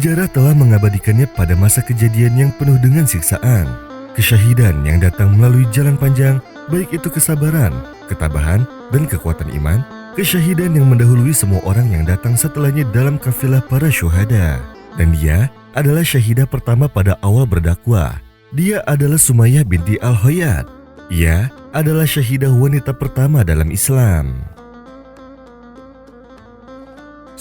Sejarah telah mengabadikannya pada masa kejadian yang penuh dengan siksaan, kesyahidan yang datang melalui jalan panjang, baik itu kesabaran, ketabahan, dan kekuatan iman, kesyahidan yang mendahului semua orang yang datang setelahnya dalam kafilah para syuhada. Dan dia adalah syahidah pertama pada awal berdakwah. Dia adalah Sumayyah binti Al-Hoyat. Ia adalah syahidah wanita pertama dalam Islam.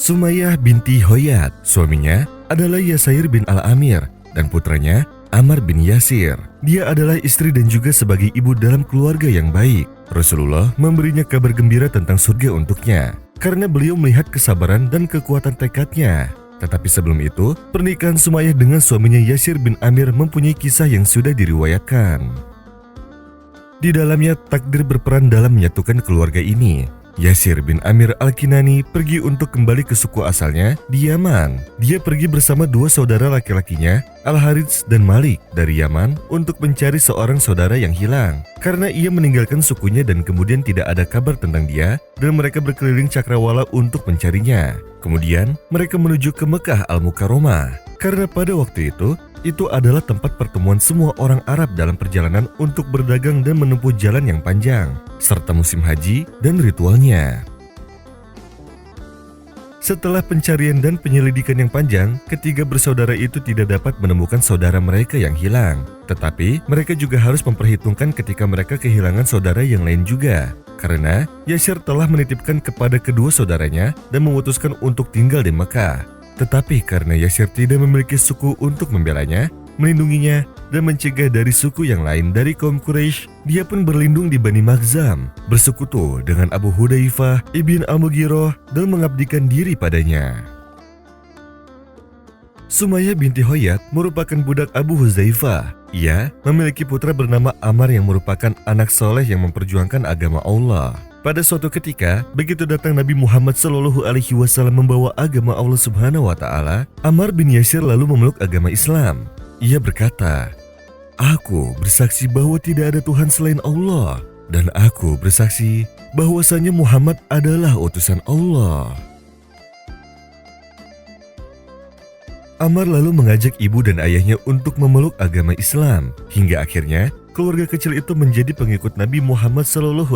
Sumayyah binti Hoyat, suaminya adalah Yasair bin Al-Amir dan putranya Ammar bin Yasir. Dia adalah istri dan juga sebagai ibu dalam keluarga yang baik. Rasulullah memberinya kabar gembira tentang surga untuknya karena beliau melihat kesabaran dan kekuatan tekadnya. Tetapi sebelum itu, pernikahan Sumayyah dengan suaminya Yasir bin Amir mempunyai kisah yang sudah diriwayatkan. Di dalamnya takdir berperan dalam menyatukan keluarga ini. Yasir bin Amir Al-Kinani pergi untuk kembali ke suku asalnya di Yaman. Dia pergi bersama dua saudara laki-lakinya, Al-Harits dan Malik dari Yaman untuk mencari seorang saudara yang hilang. Karena ia meninggalkan sukunya dan kemudian tidak ada kabar tentang dia, dan mereka berkeliling cakrawala untuk mencarinya. Kemudian mereka menuju ke Mekah Al-Mukarramah. Karena pada waktu itu adalah tempat pertemuan semua orang Arab dalam perjalanan untuk berdagang dan menempuh jalan yang panjang, serta musim haji dan ritualnya. Setelah pencarian dan penyelidikan yang panjang, ketiga bersaudara itu tidak dapat menemukan saudara mereka yang hilang. Tetapi mereka juga harus memperhitungkan ketika mereka kehilangan saudara yang lain juga. Karena Yasir telah menitipkan kepada kedua saudaranya dan memutuskan untuk tinggal di Mekah. Tetapi karena Yasir tidak memiliki suku untuk membelanya, melindunginya, dan mencegah dari suku yang lain dari kaum Quraisy, dia pun berlindung di Bani Makhzam, bersekutu dengan Abu Hudzaifah ibn Al-Mughirah dan mengabdikan diri padanya. Sumayyah binti Hoyat merupakan budak Abu Hudzaifah. Ia memiliki putra bernama Ammar yang merupakan anak soleh yang memperjuangkan agama Allah. Pada suatu ketika, begitu datang Nabi Muhammad SAW membawa agama Allah Subhanahu wa Ta'ala, Ammar bin Yasir lalu memeluk agama Islam. Ia berkata, "Aku bersaksi bahwa tidak ada Tuhan selain Allah, dan aku bersaksi bahwasanya Muhammad adalah utusan Allah." Ammar lalu mengajak ibu dan ayahnya untuk memeluk agama Islam, hingga akhirnya keluarga kecil itu menjadi pengikut Nabi Muhammad SAW.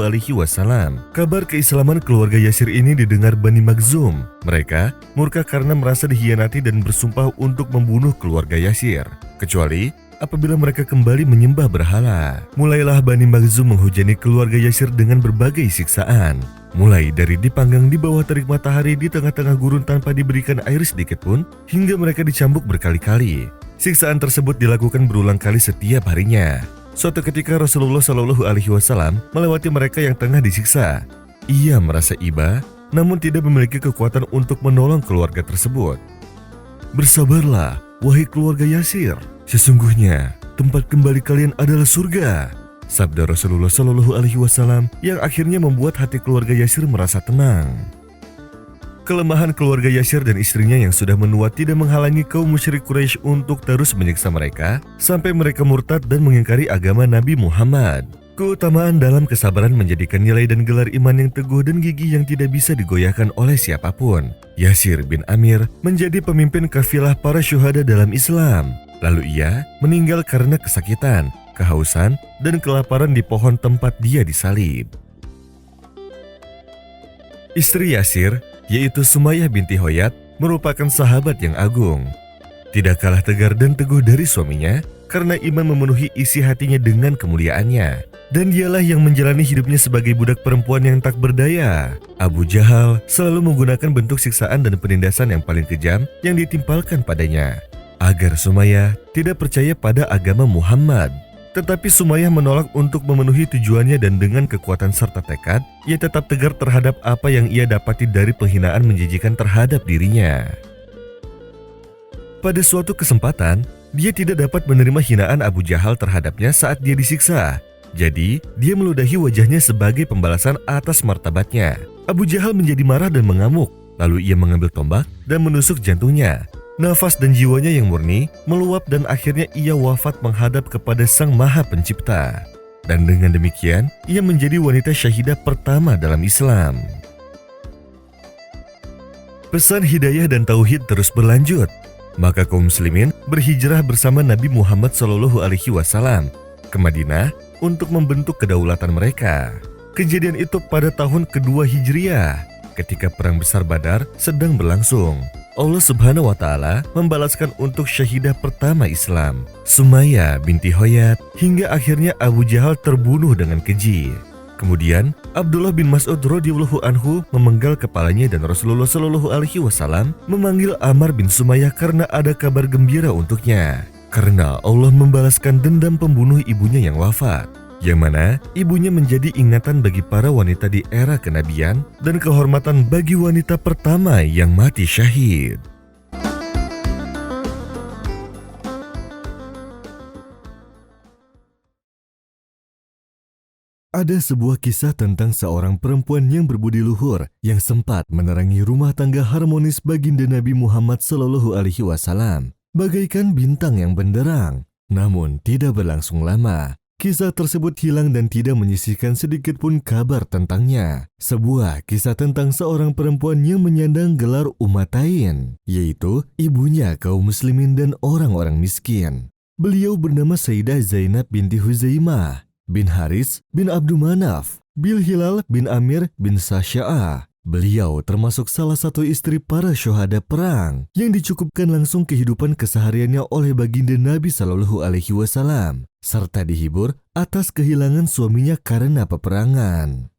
Kabar keislaman keluarga Yasir ini didengar Bani Makhzum. Mereka murka karena merasa dikhianati dan bersumpah untuk membunuh keluarga Yasir, kecuali apabila mereka kembali menyembah berhala. Mulailah Bani Makhzum menghujani keluarga Yasir dengan berbagai siksaan. Mulai dari dipanggang di bawah terik matahari di tengah-tengah gurun tanpa diberikan air sedikit pun, hingga mereka dicambuk berkali-kali. Siksaan tersebut dilakukan berulang kali setiap harinya. Suatu ketika Rasulullah SAW melewati mereka yang tengah disiksa. Ia merasa iba, namun tidak memiliki kekuatan untuk menolong keluarga tersebut. "Bersabarlah, wahai keluarga Yasir. Sesungguhnya tempat kembali kalian adalah surga," sabda Rasulullah SAW yang akhirnya membuat hati keluarga Yasir merasa tenang. Kelemahan keluarga Yasir dan istrinya yang sudah menua tidak menghalangi kaum musyrik Quraisy untuk terus menyiksa mereka sampai mereka murtad dan mengingkari agama Nabi Muhammad. Keutamaan dalam kesabaran menjadikan nilai dan gelar iman yang teguh dan gigih yang tidak bisa digoyahkan oleh siapapun. Yasir bin Amir menjadi pemimpin kafilah para syuhada dalam Islam. Lalu ia meninggal karena kesakitan, kehausan, dan kelaparan di pohon tempat dia disalib. Istri Yasir, yaitu Sumayyah binti Hoyat, merupakan sahabat yang agung. Tidak kalah tegar dan teguh dari suaminya karena iman memenuhi isi hatinya dengan kemuliaannya. Dan dialah yang menjalani hidupnya sebagai budak perempuan yang tak berdaya. Abu Jahal selalu menggunakan bentuk siksaan dan penindasan yang paling kejam yang ditimpalkan padanya, agar Sumayyah tidak percaya pada agama Muhammad. Tetapi Sumayyah menolak untuk memenuhi tujuannya dan dengan kekuatan serta tekad, ia tetap tegar terhadap apa yang ia dapati dari penghinaan menjijikan terhadap dirinya. Pada suatu kesempatan, dia tidak dapat menerima hinaan Abu Jahal terhadapnya saat dia disiksa. Jadi, dia meludahi wajahnya sebagai pembalasan atas martabatnya. Abu Jahal menjadi marah dan mengamuk, lalu ia mengambil tombak dan menusuk jantungnya. Nafas dan jiwanya yang murni meluap dan akhirnya ia wafat menghadap kepada Sang Maha Pencipta. Dan dengan demikian, ia menjadi wanita syahidah pertama dalam Islam. Pesan hidayah dan tauhid terus berlanjut. Maka kaum muslimin berhijrah bersama Nabi Muhammad SAW ke Madinah untuk membentuk kedaulatan mereka. Kejadian itu pada tahun kedua Hijriah, ketika Perang Besar Badar sedang berlangsung. Allah Subhanahu wa Ta'ala membalaskan untuk syahidah pertama Islam, Sumayyah binti Hoyat, hingga akhirnya Abu Jahal terbunuh dengan keji. Kemudian Abdullah bin Mas'ud radhiyallahu anhu memenggal kepalanya dan Rasulullah Shallallahu alaihi wasallam memanggil Ammar bin Sumayyah karena ada kabar gembira untuknya. Karena Allah membalaskan dendam pembunuh ibunya yang wafat, yang mana ibunya menjadi ingatan bagi para wanita di era kenabian dan kehormatan bagi wanita pertama yang mati syahid. Ada sebuah kisah tentang seorang perempuan yang berbudi luhur yang sempat menerangi rumah tangga harmonis baginda Nabi Muhammad SAW, bagaikan bintang yang benderang. Namun tidak berlangsung lama, kisah tersebut hilang dan tidak menyisihkan sedikit pun kabar tentangnya. Sebuah kisah tentang seorang perempuan yang menyandang gelar Ummatain, yaitu ibunya kaum muslimin dan orang-orang miskin. Beliau bernama Sayyidah Zainab binti Huzaimah bin Haris bin Abdul Manaf bin Hilal bin Amir bin Sa'sya'ah. Beliau termasuk salah satu istri para syuhada perang yang dicukupkan langsung kehidupan kesehariannya oleh baginda Nabi Shallallahu alaihi wasallam, serta dihibur atas kehilangan suaminya karena peperangan.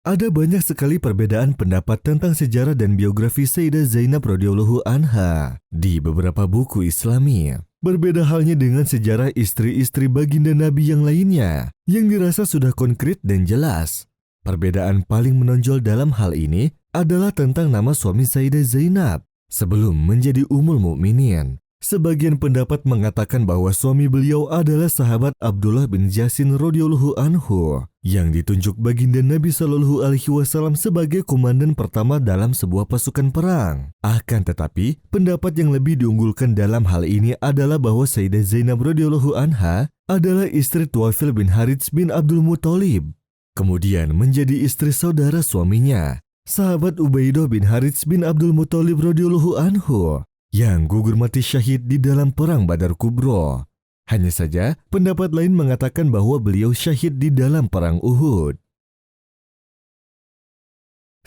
Ada banyak sekali perbedaan pendapat tentang sejarah dan biografi Sayyidah Zainab radhiyallahu anha di beberapa buku Islami. Berbeda halnya dengan sejarah istri-istri baginda Nabi yang lainnya yang dirasa sudah konkret dan jelas. Perbedaan paling menonjol dalam hal ini adalah tentang nama suami Sayyidah Zainab sebelum menjadi Ummul Mukminin. Sebagian pendapat mengatakan bahwa suami beliau adalah sahabat Abdullah bin Jasin radhiyallahu anhu yang ditunjuk baginda Nabi Shallallahu alaihi wasallam sebagai komandan pertama dalam sebuah pasukan perang. Akan tetapi, pendapat yang lebih diunggulkan dalam hal ini adalah bahwa Sayyidah Zainab radhiyallahu anha adalah istri Tuwaifil bin Harits bin Abdul Muthalib, kemudian menjadi istri saudara suaminya, sahabat Ubaidah bin Harits bin Abdul Muthalib radhiyallahu anhu, yang gugur mati syahid di dalam perang Badar Kubro. Hanya saja, pendapat lain mengatakan bahwa beliau syahid di dalam perang Uhud.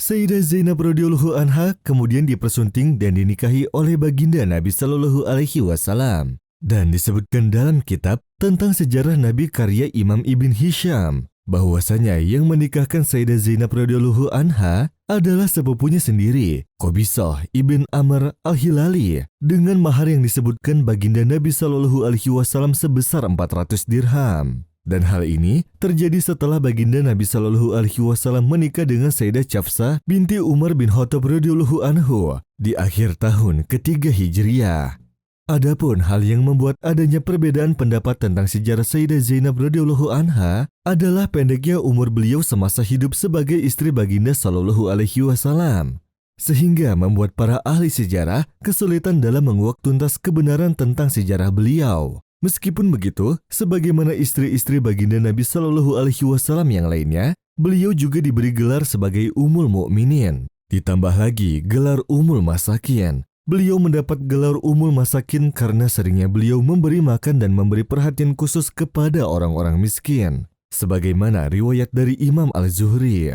Sayyidah Zainab radhiyallahu anha kemudian dipersunting dan dinikahi oleh baginda Nabi Shallallahu alaihi wasallam, dan disebutkan dalam kitab tentang sejarah Nabi karya Imam Ibn Hisham bahwasanya yang menikahkan Sayyidah Zainab radhiyallahu anha adalah sepupunya sendiri, Qabisah ibn Amr al-Hilali, dengan mahar yang disebutkan baginda Nabi Shallallahu alaihi wasallam sebesar 400 dirham. Dan hal ini terjadi setelah baginda Nabi Shallallahu alaihi wasallam menikah dengan Sayyidah Chafsah binti Umar bin Khattab radhiyallahu anhu di akhir tahun ketiga Hijriah. Adapun hal yang membuat adanya perbedaan pendapat tentang sejarah Sayyidah Zainab radhiyallahu anha adalah pendeknya umur beliau semasa hidup sebagai istri baginda Shallallahu alaihi wasallam, sehingga membuat para ahli sejarah kesulitan dalam menguak tuntas kebenaran tentang sejarah beliau. Meskipun begitu, sebagaimana istri-istri baginda Nabi Shallallahu alaihi wasallam yang lainnya, beliau juga diberi gelar sebagai Ummul Mukminin, ditambah lagi gelar Ummul Masakin. Beliau mendapat gelar Ummul Masakin karena seringnya beliau memberi makan dan memberi perhatian khusus kepada orang-orang miskin, sebagaimana riwayat dari Imam Al-Zuhri.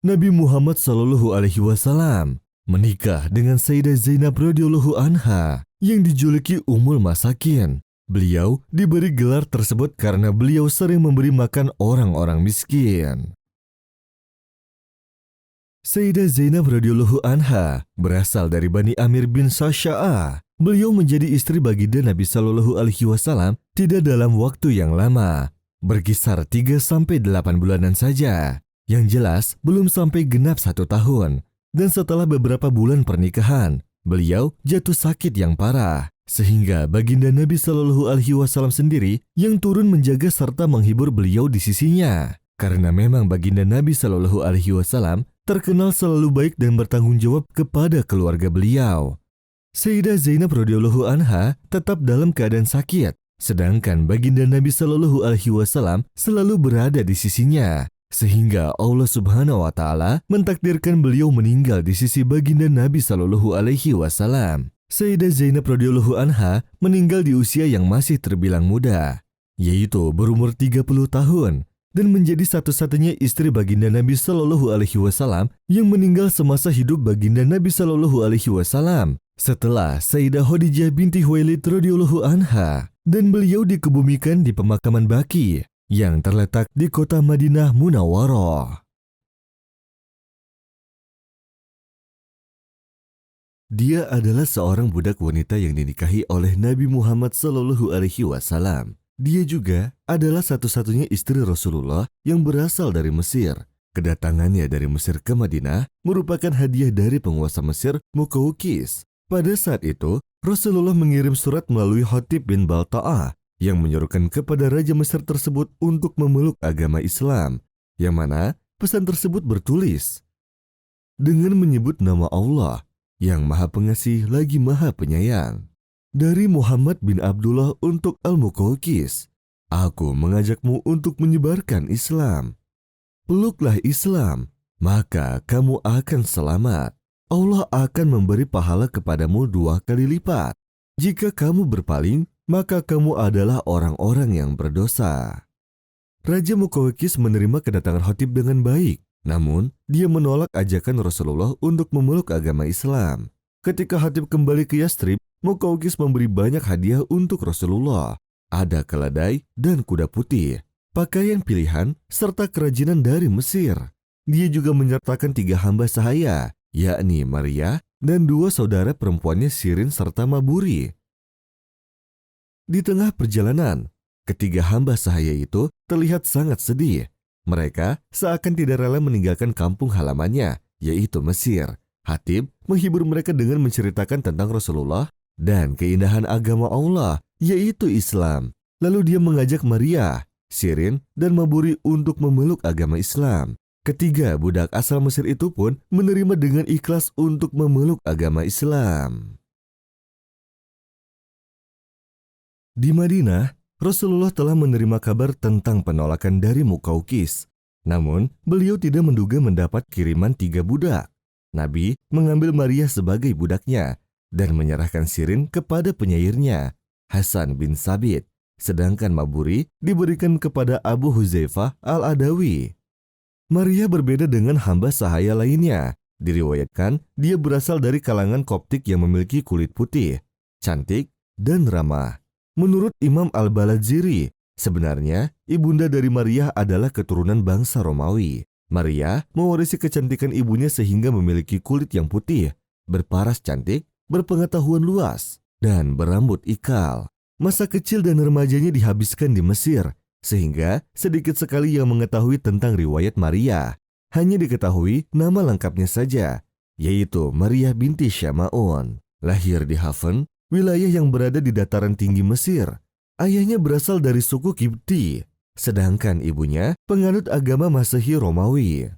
Nabi Muhammad SAW menikah dengan Sayyidah Zainab radhiyallahu anha yang dijuluki Ummul Masakin. Beliau diberi gelar tersebut karena beliau sering memberi makan orang-orang miskin. Sayyidah Zainab radhiyallahu anha berasal dari Bani Amir bin Sa'sya'ah. Beliau menjadi istri baginda Nabi Shallallahu alaihi wasallam tidak dalam waktu yang lama, berkisar 3-8 bulanan saja. Yang jelas belum sampai genap 1 tahun. Dan setelah beberapa bulan pernikahan, beliau jatuh sakit yang parah, sehingga baginda Nabi Shallallahu alaihi wasallam sendiri yang turun menjaga serta menghibur beliau di sisinya. Karena memang baginda Nabi Shallallahu alaihi wasallam terkenal selalu baik dan bertanggung jawab kepada keluarga beliau. Sayyidah Zainab radhiyallahu anha tetap dalam keadaan sakit, sedangkan baginda Nabi Shallallahu alaihi wasallam selalu berada di sisinya, Sehingga Allah Subhanahu wa Ta'ala mentakdirkan beliau meninggal di sisi baginda Nabi Shallallahu Alaihi Wasallam. Sayyidah Zainab radhiyallahu anha meninggal di usia yang masih terbilang muda, yaitu berumur 30 tahun, dan menjadi satu-satunya istri baginda Nabi Shallallahu Alaihi Wasallam yang meninggal semasa hidup baginda Nabi Shallallahu Alaihi Wasallam setelah Sayyidah Khadijah binti Khuwailid radhiyallahu anha, dan beliau dikebumikan di pemakaman Baqi yang terletak di kota Madinah Munawwarah. Dia adalah seorang budak wanita yang dinikahi oleh Nabi Muhammad Sallallahu Alaihi Wasallam. Dia juga adalah satu-satunya istri Rasulullah yang berasal dari Mesir. Kedatangannya dari Mesir ke Madinah merupakan hadiah dari penguasa Mesir Muqawqis. Pada saat itu, Rasulullah mengirim surat melalui Hatib bin Balta'ah yang menyuruhkan kepada Raja Mesir tersebut untuk memeluk agama Islam, yang mana pesan tersebut bertulis dengan menyebut nama Allah yang Maha Pengasih lagi Maha Penyayang. Dari Muhammad bin Abdullah untuk Al-Muqawqis, aku mengajakmu untuk menyebarkan Islam. Peluklah Islam, maka kamu akan selamat. Allah akan memberi pahala kepadamu 2 kali lipat. Jika kamu berpaling, maka kamu adalah orang-orang yang berdosa. Raja Muqawqis menerima kedatangan Hatib dengan baik, namun dia menolak ajakan Rasulullah untuk memeluk agama Islam. Ketika Hatib kembali ke Yastrib, Muqawqis memberi banyak hadiah untuk Rasulullah. Ada keledai dan kuda putih, pakaian pilihan, serta kerajinan dari Mesir. Dia juga menyertakan 3 hamba sahaya, yakni Maria dan 2 saudara perempuannya Sirin serta Maburi. Di tengah perjalanan, ketiga hamba sahaya itu terlihat sangat sedih. Mereka seakan tidak rela meninggalkan kampung halamannya, yaitu Mesir. Hatib menghibur mereka dengan menceritakan tentang Rasulullah dan keindahan agama Allah, yaitu Islam. Lalu dia mengajak Maria, Sirin, dan Maburi untuk memeluk agama Islam. Ketiga budak asal Mesir itu pun menerima dengan ikhlas untuk memeluk agama Islam. Di Madinah, Rasulullah telah menerima kabar tentang penolakan dari Muqawqis. Namun, beliau tidak menduga mendapat kiriman 3 budak. Nabi mengambil Maria sebagai budaknya dan menyerahkan Sirin kepada penyairnya, Hasan bin Sabit. Sedangkan Maburi diberikan kepada Abu Huzaifah al-Adawi. Maria berbeda dengan hamba sahaya lainnya. Diriwayatkan dia berasal dari kalangan Koptik yang memiliki kulit putih, cantik, dan ramah. Menurut Imam Al-Baladziri, sebenarnya ibunda dari Maria adalah keturunan bangsa Romawi. Maria mewarisi kecantikan ibunya sehingga memiliki kulit yang putih, berparas cantik, berpengetahuan luas, dan berambut ikal. Masa kecil dan remajanya dihabiskan di Mesir, sehingga sedikit sekali yang mengetahui tentang riwayat Maria. Hanya diketahui nama lengkapnya saja, yaitu Maria binti Syama'un. Lahir di Hafen, wilayah yang berada di dataran tinggi Mesir. Ayahnya berasal dari suku Kipti, sedangkan ibunya penganut agama Masehi Romawi.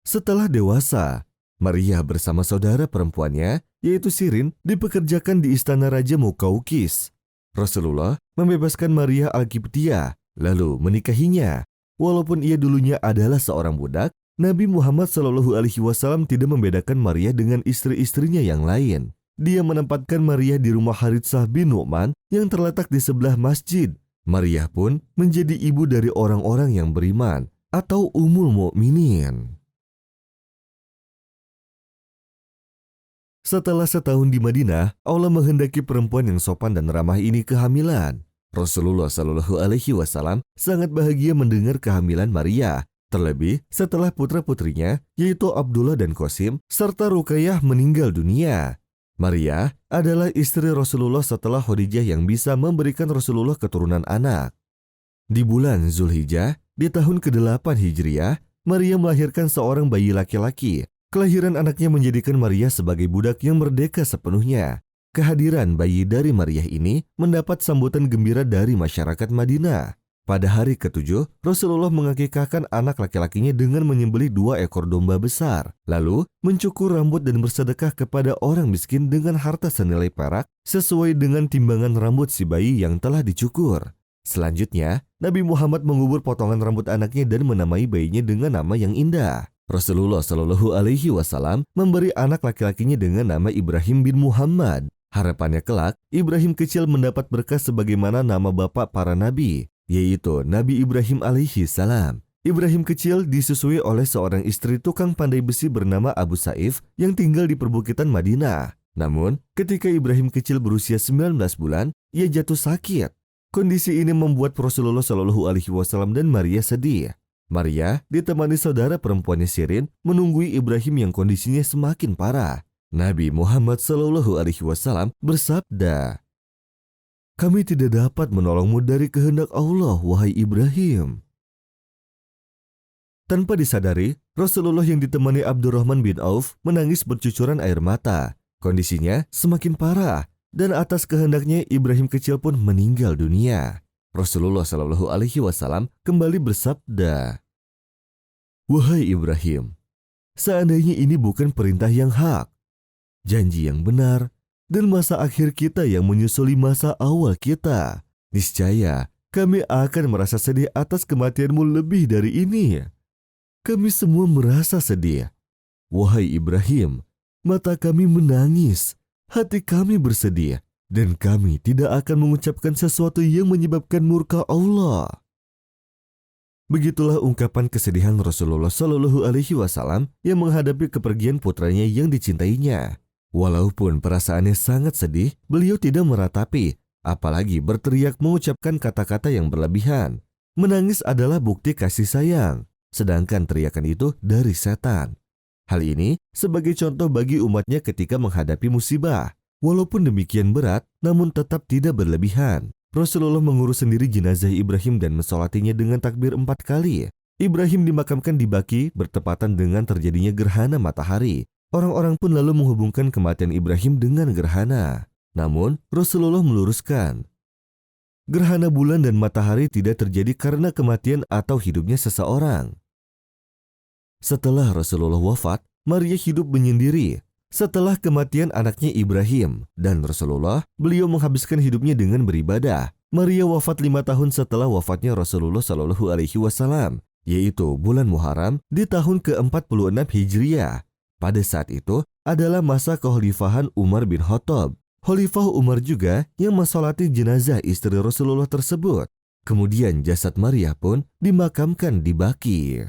Setelah dewasa, Maria bersama saudara perempuannya, yaitu Sirin, dipekerjakan di istana Raja Muqawqis. Rasulullah membebaskan Maria Al-Qibtiyah, lalu menikahinya. Walaupun ia dulunya adalah seorang budak, Nabi Muhammad SAW tidak membedakan Maria dengan istri-istrinya yang lain. Dia menempatkan Maria di rumah Haritsah bin Nu'man yang terletak di sebelah masjid. Maria pun menjadi ibu dari orang-orang yang beriman atau Ummul Mukminin. Setelah setahun di Madinah, Allah menghendaki perempuan yang sopan dan ramah ini kehamilan. Rasulullah Shallallahu Alaihi Wasallam sangat bahagia mendengar kehamilan Maria. Terlebih setelah putra-putrinya, yaitu Abdullah dan Qasim, serta Ruqayyah meninggal dunia. Maria adalah istri Rasulullah setelah Khadijah yang bisa memberikan Rasulullah keturunan anak. Di bulan Zulhijjah, di tahun ke-8 Hijriah, Maria melahirkan seorang bayi laki-laki. Kelahiran anaknya menjadikan Maria sebagai budak yang merdeka sepenuhnya. Kehadiran bayi dari Maria ini mendapat sambutan gembira dari masyarakat Madinah. Pada hari ke-7, Rasulullah mengakikahkan anak laki-lakinya dengan menyembelih 2 ekor domba besar, lalu mencukur rambut dan bersedekah kepada orang miskin dengan harta senilai perak sesuai dengan timbangan rambut si bayi yang telah dicukur. Selanjutnya, Nabi Muhammad mengubur potongan rambut anaknya dan menamai bayinya dengan nama yang indah. Rasulullah Shallallahu Alaihi Wasallam memberi anak laki-lakinya dengan nama Ibrahim bin Muhammad. Harapannya kelak, Ibrahim kecil mendapat berkah sebagaimana nama bapak para nabi, yaitu Nabi Ibrahim alaihi salam. Ibrahim kecil disusui oleh seorang istri tukang pandai besi bernama Abu Saif yang tinggal di perbukitan Madinah. Namun, ketika Ibrahim kecil berusia 19 bulan, ia jatuh sakit. Kondisi ini membuat Rasulullah Shallallahu Alaihi Wasallam dan Maria sedih. Maria ditemani saudara perempuannya Sirin menunggui Ibrahim yang kondisinya semakin parah. Nabi Muhammad Shallallahu Alaihi Wasallam bersabda, "Kami tidak dapat menolongmu dari kehendak Allah, wahai Ibrahim." Tanpa disadari, Rasulullah yang ditemani Abdurrahman bin Auf menangis bercucuran air mata. Kondisinya semakin parah dan atas kehendaknya Ibrahim kecil pun meninggal dunia. Rasulullah Shallallahu Alaihi Wasallam kembali bersabda, "Wahai Ibrahim, seandainya ini bukan perintah yang hak, janji yang benar, dan masa akhir kita yang menyusuli masa awal kita, niscaya kami akan merasa sedih atas kematianmu lebih dari ini. Kami semua merasa sedih. Wahai Ibrahim, mata kami menangis, hati kami bersedih, dan kami tidak akan mengucapkan sesuatu yang menyebabkan murka Allah." Begitulah ungkapan kesedihan Rasulullah Shallallahu Alaihi Wasallam yang menghadapi kepergian putranya yang dicintainya. Walaupun perasaannya sangat sedih, beliau tidak meratapi, apalagi berteriak mengucapkan kata-kata yang berlebihan. Menangis adalah bukti kasih sayang, sedangkan teriakan itu dari setan. Hal ini sebagai contoh bagi umatnya ketika menghadapi musibah. Walaupun demikian berat, namun tetap tidak berlebihan. Rasulullah mengurus sendiri jenazah Ibrahim dan mensolatinya dengan takbir 4 kali. Ibrahim dimakamkan di Baqi bertepatan dengan terjadinya gerhana matahari. Orang-orang pun lalu menghubungkan kematian Ibrahim dengan gerhana. Namun, Rasulullah meluruskan, gerhana bulan dan matahari tidak terjadi karena kematian atau hidupnya seseorang. Setelah Rasulullah wafat, Maria hidup menyendiri. Setelah kematian anaknya Ibrahim dan Rasulullah, beliau menghabiskan hidupnya dengan beribadah. Maria wafat 5 tahun setelah wafatnya Rasulullah Shallallahu Alaihi Wasallam, yaitu bulan Muharram di tahun ke-46 Hijriah. Pada saat itu adalah masa kekhalifahan Umar bin Khattab. Khalifah Umar juga yang mensolati jenazah istri Rasulullah tersebut. Kemudian jasad Maria pun dimakamkan di Baqi.